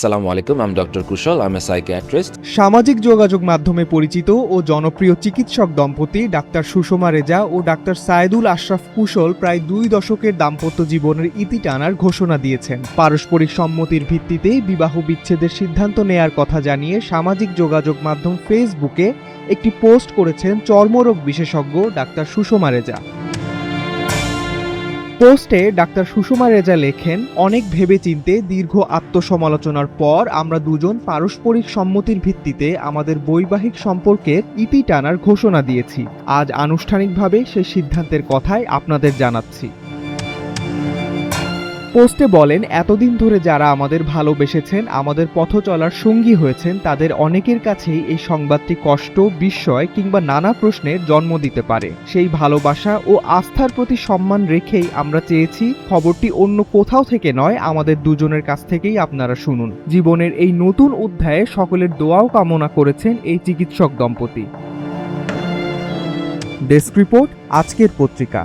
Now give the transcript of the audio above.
আসসালামু আলাইকুম, আমি ডক্টর কুশল, আমি সাইকিয়াট্রিস্ট। সামাজিক যোগাযোগ মাধ্যমে পরিচিত ও জনপ্রিয় চিকিৎসক দম্পতি ডাক্তার সুষমা রেজা ও ডাক্তার সায়েদুল আশরাফ কুশল প্রায় 2 দশকের দাম্পত্য জীবনের ইতি টানার ঘোষণা দিয়েছেন। পারস্পরিক সম্মতির ভিত্তিতে বিবাহ বিচ্ছেদের সিদ্ধান্ত নেয়ার কথা জানিয়ে সামাজিক যোগাযোগ মাধ্যম ফেসবুকে একটি পোস্ট করেছেন চর্মরোগ বিশেষজ্ঞ ডাক্তার সুষমা রেজা। পোস্টে ডাক্তার সুষমা রেজা লেখেন, অনেক ভেবেচিন্তে দীর্ঘ আত্মসমালোচনার পর আমরা দুজন পারস্পরিক সম্মতির ভিত্তিতে আমাদের বৈবাহিক সম্পর্কের ইতি টানার ঘোষণা দিয়েছি। আজ আনুষ্ঠানিকভাবে সেই সিদ্ধান্তের কথাই আপনাদের জানাচ্ছি। পোস্টে বলেন, এতদিন ধরে যারা আমাদের ভালোবেসেছেন, আমাদের পথ চলার সঙ্গী হয়েছেন, তাদের অনেকের কাছেই এই সংবাদটি কষ্ট, বিস্ময় কিংবা নানা প্রশ্নের জন্ম দিতে পারে। সেই ভালোবাসা ও আস্থার প্রতি সম্মান রেখেই আমরা চেয়েছি খবরটি অন্য কোথাও থেকে নয়, আমাদের দুজনের কাছ থেকেই আপনারা শুনুন। জীবনের এই নতুন অধ্যায়ে সকলের দোয়াও কামনা করেছেন এই চিকিৎসক দম্পতি। ডেস্ক রিপোর্ট, আজকের পত্রিকা।